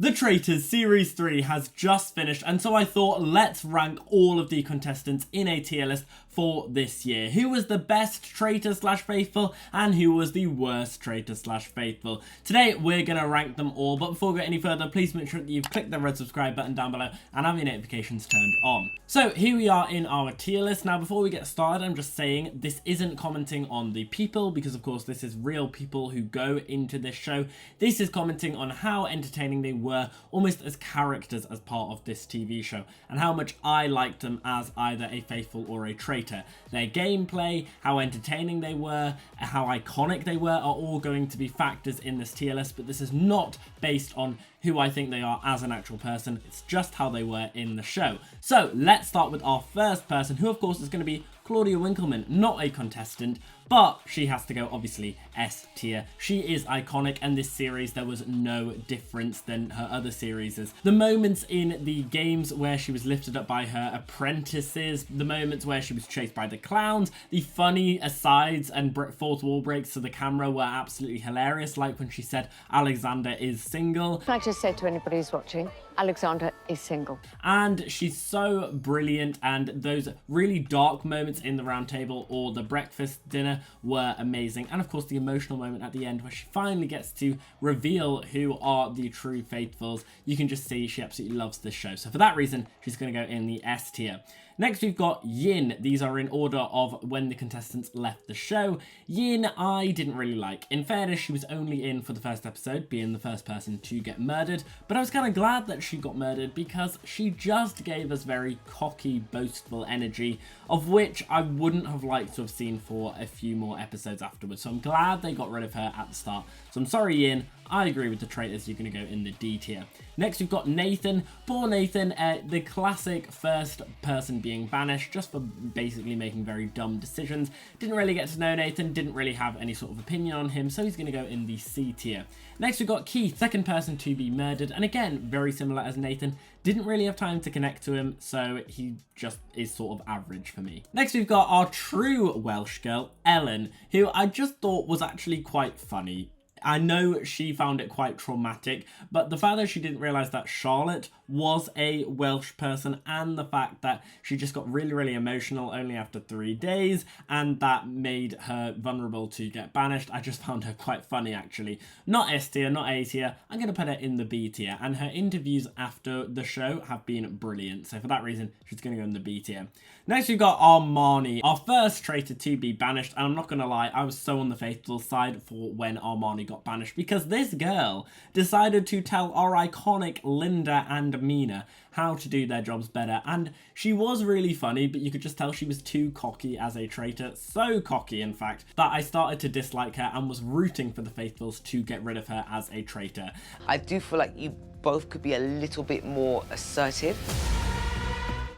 The Traitors Series 3 has just finished, and so I thought let's rank all of the contestants in a tier list for this year. Who was the best traitor slash faithful and who was the worst traitor slash faithful? Today we're going to rank them all, but before we go any further, please make sure that you've clicked the red subscribe button down below and have your notifications turned on. So here we are in our tier list. Now before we get started, I'm just saying this isn't commenting on the people, because of course this is real people who go into this show. This is commenting on how entertaining they were almost as characters as part of this TV show, and how much I liked them as either a faithful or a traitor. Their gameplay, how entertaining they were, how iconic they were are all going to be factors in this tier list, but this is not based on who I think they are as an actual person. It's just how they were in the show. So let's start with our first person, who of course is going to be Claudia Winkleman, not a contestant, but she has to go obviously S tier. She is iconic, and this series there was no difference than her other series. The moments in the games where she was lifted up by her apprentices, the moments where she was chased by the clowns, the funny asides and fourth wall breaks to the camera were absolutely hilarious, like when she said Alexander is single. Like I said to anybody who's watching, Alexander is single. And she's so brilliant, and those really dark moments in the round table or the breakfast dinner were amazing. And of course the emotional moment at the end where she finally gets to reveal who are the true faithfuls. You can just see she absolutely loves this show. So for that reason, she's going to go in the S tier. Next we've got Yin. These are in order of when the contestants left the show. Yin I didn't really like. In fairness, she was only in for the first episode, being the first person to get murdered, but I was kind of glad that she got murdered because she just gave us very cocky, boastful energy, of which I wouldn't have liked to have seen for a few more episodes afterwards. So I'm glad they got rid of her at the start. So I'm sorry, Yin. I agree with the traitors, you're going to go in the D tier. Next we've got Nathan. Poor Nathan, the classic first person being banished just for basically making very dumb decisions. Didn't really get to know Nathan, didn't really have any sort of opinion on him, so he's going to go in the C tier. Next we've got Keith, second person to be murdered, and again, very similar as Nathan. Didn't really have time to connect to him, so he just is sort of average for me. Next we've got our true Welsh girl, Ellen, who I just thought was actually quite funny. I know she found it quite traumatic, but the fact that she didn't realise that Charlotte was a Welsh person, and the fact that she just got really, really emotional only after 3 days, and that made her vulnerable to get banished, I just found her quite funny actually. Not S tier, not A tier, I'm going to put her in the B tier, and her interviews after the show have been brilliant, so for that reason she's going to go in the B tier. Next we've got Armani, our first traitor to be banished, and I'm not going to lie, I was so on the faithful side for when Armani got banished, because this girl decided to tell our iconic Linda and Mina how to do their jobs better, and she was really funny, but you could just tell she was too cocky as a traitor, so cocky in fact, that I started to dislike her and was rooting for the faithfuls to get rid of her as a traitor. I do feel like you both could be a little bit more assertive.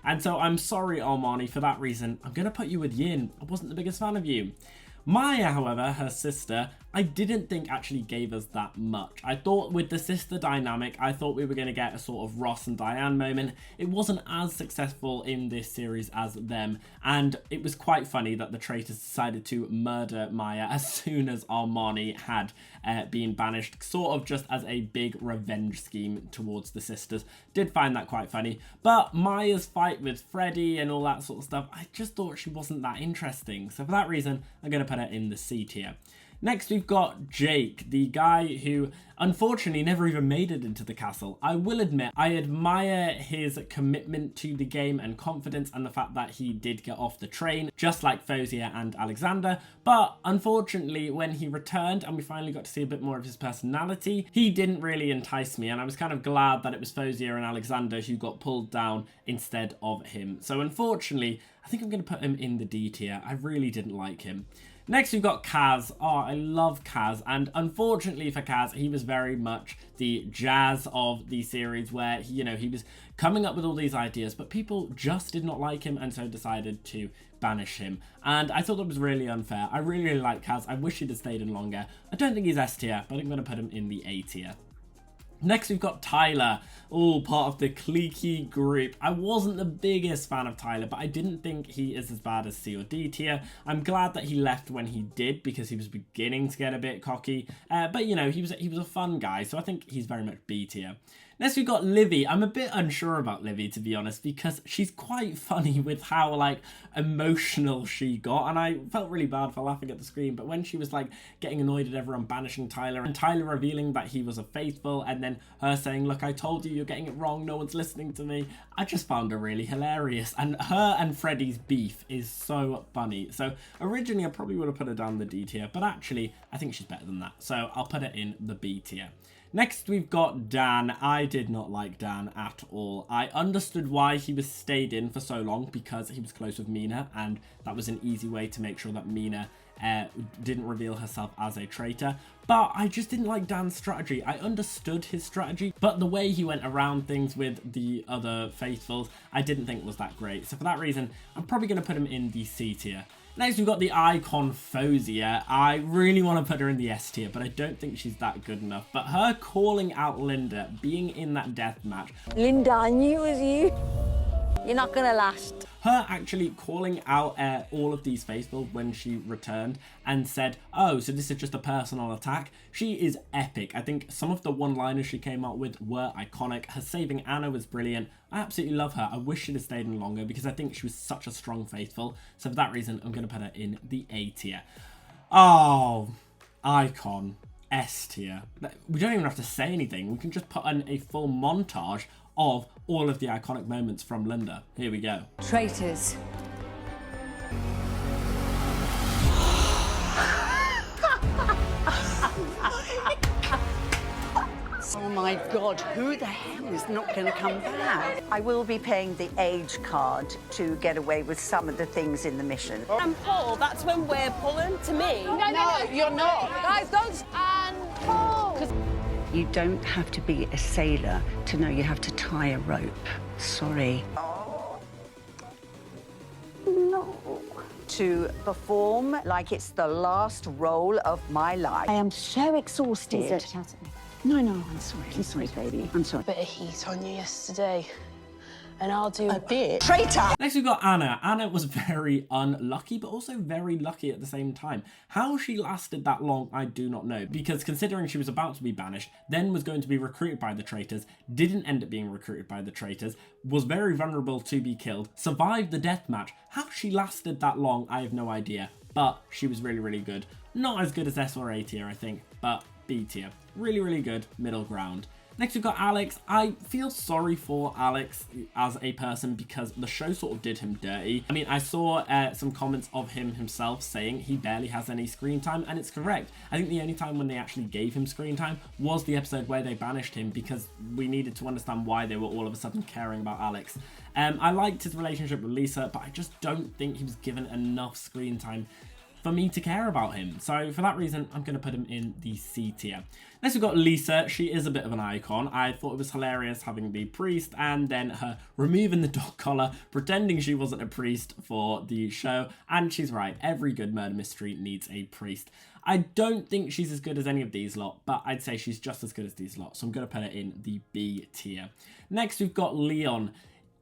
And so I'm sorry, Armani, for that reason. I'm going to put you with Yin. I wasn't the biggest fan of you. Maya, however, her sister, I didn't think actually gave us that much. I thought with the sister dynamic, I thought we were going to get a sort of Ross and Diane moment. It wasn't as successful in this series as them, and it was quite funny that the traitors decided to murder Maya as soon as Armani had been banished, sort of just as a big revenge scheme towards the sisters. Did find that quite funny, but Maya's fight with Freddie and all that sort of stuff, I just thought she wasn't that interesting. So for that reason, I'm going to put her in the C tier. Next we've got Jake, the guy who unfortunately never even made it into the castle. I will admit, I admire his commitment to the game and confidence, and the fact that he did get off the train, just like Fozia and Alexander, but unfortunately when he returned and we finally got to see a bit more of his personality, he didn't really entice me, and I was kind of glad that it was Fozia and Alexander who got pulled down instead of him. So unfortunately, I think I'm going to put him in the D tier. I really didn't like him. Next we've got Kaz. Oh, I love Kaz, and unfortunately for Kaz, he was very much the Jazz of the series, where he was coming up with all these ideas, but people just did not like him and so decided to banish him, and I thought that was really unfair. I really, really like Kaz. I wish he'd have stayed in longer. I don't think he's S tier, but I'm going to put him in the A tier. Next we've got Tyler, part of the cliquey group. I wasn't the biggest fan of Tyler, but I didn't think he is as bad as C or D tier. I'm glad that he left when he did, because he was beginning to get a bit cocky, but he was a fun guy, so I think he's very much B tier. Next we've got Livy. I'm a bit unsure about Livy, to be honest, because she's quite funny with how like emotional she got, and I felt really bad for laughing at the screen. But when she was like getting annoyed at everyone banishing Tyler, and Tyler revealing that he was a faithful, and then her saying, look, I told you, you're getting it wrong, no one's listening to me, I just found her really hilarious. And her and Freddie's beef is so funny. So originally I probably would have put her down the D tier, but actually I think she's better than that, so I'll put her in the B tier. Next, we've got Dan. I did not like Dan at all. I understood why he was stayed in for so long, because he was close with Mina, and that was an easy way to make sure that Mina didn't reveal herself as a traitor. But I just didn't like Dan's strategy. I understood his strategy, but the way he went around things with the other faithfuls, I didn't think was that great. So for that reason, I'm probably going to put him in the C tier. Next, we've got the icon Fozia. I really want to put her in the S tier, but I don't think she's that good enough. But her calling out Linda, being in that death match. Linda, I knew it was you. You're not gonna last. Her actually calling out all of these faithful when she returned and said, oh, so this is just a personal attack. She is epic. I think some of the one-liners she came out with were iconic. Her saving Anna was brilliant. I absolutely love her. I wish she'd have stayed in longer because I think she was such a strong faithful. So for that reason, I'm going to put her in the A tier. Oh, icon. S tier. We don't even have to say anything. We can just put in a full montage of all of the iconic moments from Linda. Here we go. Traitors. Oh my God, who the hell is not going to come back? I will be paying the age card to get away with some of the things in the mission. And Paul, that's when we're pulling to me. No, you're not. Guys, don't. And Paul. You don't have to be a sailor to know you have to tie a rope. Sorry. No. To perform like it's the last role of my life. I am so exhausted. Please don't shout at me. No, I'm sorry. I'm sorry, baby. I'm sorry. Bit of heat on you yesterday. And I'll do A bit. Traitor! Next we've got Anna. Anna was very unlucky, but also very lucky at the same time. How she lasted that long, I do not know. Because considering she was about to be banished, then was going to be recruited by the traitors, didn't end up being recruited by the traitors, was very vulnerable to be killed, survived the death match. How she lasted that long, I have no idea. But she was really, really good. Not as good as S or A tier, I think, but B tier. Really, really good middle ground. Next we've got Alex. I feel sorry for Alex as a person because the show sort of did him dirty. I mean, I saw some comments of him himself saying he barely has any screen time, and it's correct. I think the only time when they actually gave him screen time was the episode where they banished him because we needed to understand why they were all of a sudden caring about Alex. I liked his relationship with Lisa, but I just don't think he was given enough screen time for me to care about him. So for that reason, I'm going to put him in the C tier. Next we've got Lisa. She is a bit of an icon. I thought it was hilarious having the priest and then her removing the dog collar, pretending she wasn't a priest for the show. And she's right, every good murder mystery needs a priest. I don't think she's as good as any of these lot, but I'd say she's just as good as these lot. So I'm going to put her in the B tier. Next we've got Leon.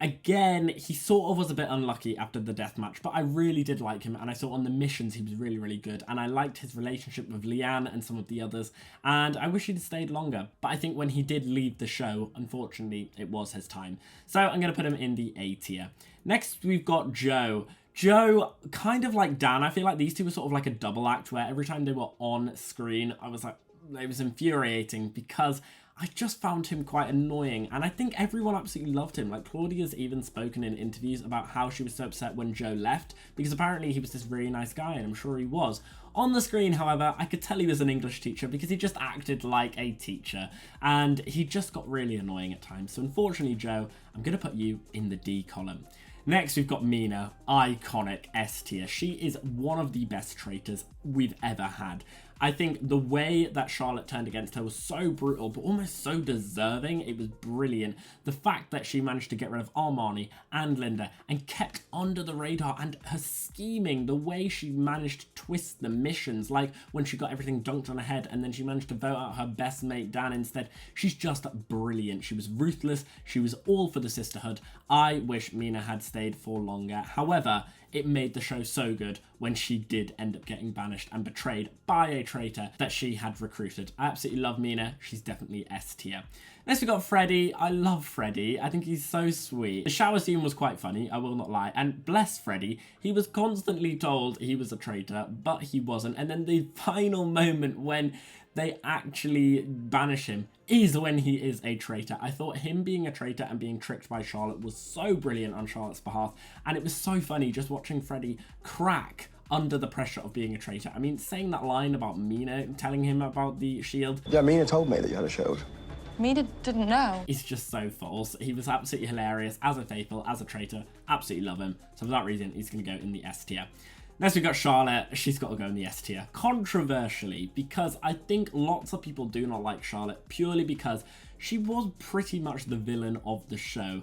Again, he sort of was a bit unlucky after the death match, but I really did like him, and I saw on the missions he was really, really good, and I liked his relationship with Leanne and some of the others, and I wish he'd stayed longer, but I think when he did leave the show, unfortunately, it was his time. So I'm going to put him in the A tier. Next, we've got Joe. Joe, kind of like Dan, I feel like these two were sort of like a double act, where every time they were on screen, I was like, it was infuriating, because I just found him quite annoying, and I think everyone absolutely loved him. Like, Claudia's even spoken in interviews about how she was so upset when Joe left, because apparently he was this really nice guy, and I'm sure he was. On the screen, however, I could tell he was an English teacher because he just acted like a teacher, and he just got really annoying at times. So unfortunately, Joe, I'm going to put you in the D column. Next, we've got Mina, iconic S tier. She is one of the best traitors we've ever had. I think the way that Charlotte turned against her was so brutal, but almost so deserving. It was brilliant. The fact that she managed to get rid of Armani and Linda and kept under the radar, and her scheming, the way she managed to twist the missions, like when she got everything dunked on her head and then she managed to vote out her best mate Dan instead. She's just brilliant. She was ruthless. She was all for the sisterhood. I wish Mina had stayed for longer. However, it made the show so good when she did end up getting banished and betrayed by a traitor that she had recruited. I absolutely love Mina. She's definitely S tier. Next we got Freddie. I love Freddie. I think he's so sweet. The shower scene was quite funny, I will not lie. And bless Freddie, he was constantly told he was a traitor, but he wasn't. And then the final moment when they actually banish him is when he is a traitor. I thought him being a traitor and being tricked by Charlotte was so brilliant on Charlotte's behalf. And it was so funny just watching Freddie crack under the pressure of being a traitor. I mean, saying that line about Mina, telling him about the shield. Yeah, Mina told me that you had a shield. Mina didn't know. He's just so false. He was absolutely hilarious as a faithful, as a traitor. Absolutely love him. So for that reason, he's going to go in the S tier. Next we've got Charlotte. She's got to go in the S tier. Controversially, because I think lots of people do not like Charlotte purely because she was pretty much the villain of the show.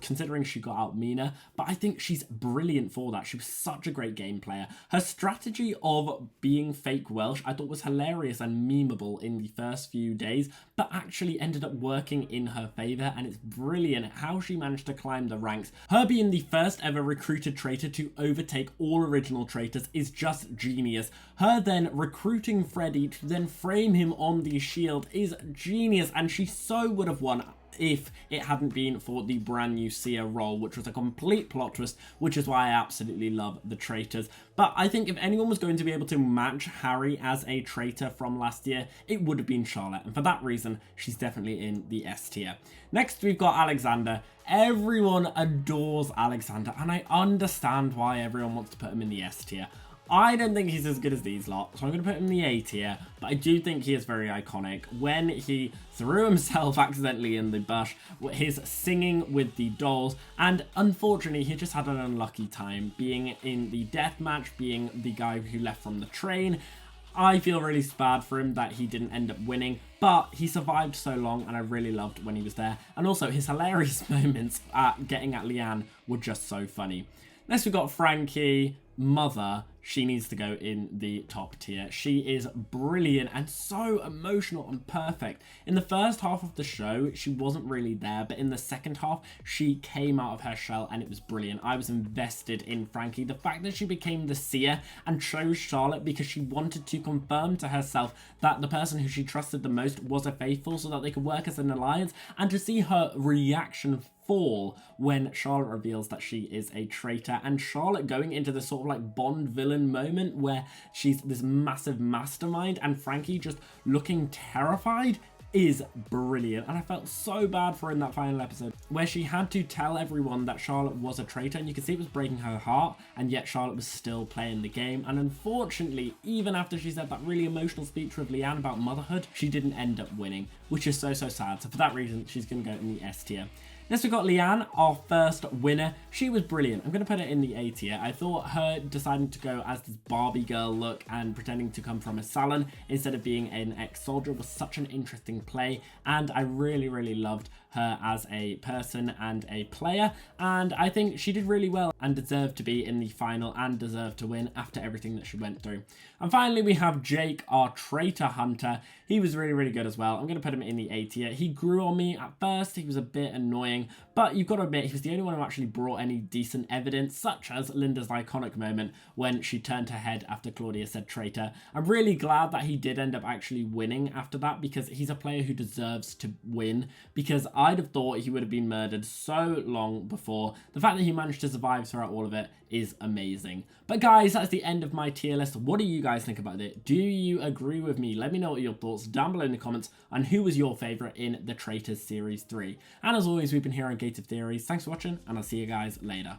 Considering she got out Mina, but I think she's brilliant for that. She was such a great game player. Her strategy of being fake Welsh I thought was hilarious and memeable in the first few days, but actually ended up working in her favour, and it's brilliant how she managed to climb the ranks. Her being the first ever recruited traitor to overtake all original traitors is just genius. Her then recruiting Freddie to then frame him on the shield is genius, and she so would have won if it hadn't been for the brand new Sia role, which was a complete plot twist, which is why I absolutely love the Traitors. But I think if anyone was going to be able to match Harry as a traitor from last year, it would have been Charlotte, and for that reason, she's definitely in the S tier. Next, we've got Alexander. Everyone adores Alexander, and I understand why everyone wants to put him in the S tier. I don't think he's as good as these lot, so I'm going to put him in the A tier, but I do think he is very iconic. When he threw himself accidentally in the bush, his singing with the dolls, and unfortunately he just had an unlucky time being in the death match, being the guy who left from the train. I feel really bad for him that he didn't end up winning, but he survived so long and I really loved when he was there. And also his hilarious moments at getting at Leanne were just so funny. Next we've got Frankie. Mother, she needs to go in the top tier. She is brilliant and so emotional and perfect. In the first half of the show, she wasn't really there, but in the second half, she came out of her shell and it was brilliant. I was invested in Frankie. The fact that she became the seer and chose Charlotte because she wanted to confirm to herself that the person who she trusted the most was a faithful so that they could work as an alliance, and to see her reaction fall when Charlotte reveals that she is a traitor, and Charlotte going into this sort of like Bond villain moment where she's this massive mastermind and Frankie just looking terrified is brilliant. And I felt so bad for her in that final episode where she had to tell everyone that Charlotte was a traitor, and you could see it was breaking her heart, and yet Charlotte was still playing the game. And unfortunately, even after she said that really emotional speech with Leanne about motherhood, she didn't end up winning, which is so sad. So for that reason, she's going to go in the S tier. Next we've got Leanne, our first winner. She was brilliant. I'm going to put it in the A tier. I thought her deciding to go as this Barbie girl look and pretending to come from a salon instead of being an ex-soldier was such an interesting play, and I really loved her as a person and a player, and I think she did really well and deserved to be in the final and deserved to win after everything that she went through. And finally we have Jake, our traitor hunter. He was really good as well. I'm going to put him in the A tier. He grew on me at first. He was a bit annoying, but you've got to admit he was the only one who actually brought any decent evidence, such as Linda's iconic moment when she turned her head after Claudia said traitor. I'm really glad that he did end up actually winning after that, because he's a player who deserves to win, because I'd have thought he would have been murdered so long before. The fact that he managed to survive throughout all of it is amazing. But guys, that's the end of my tier list. What do you guys think about it? Do you agree with me? Let me know what your thoughts down below in the comments on who was your favourite in the Traitors Series 3. And as always, we've been here on Gate of Theories. Thanks for watching, and I'll see you guys later.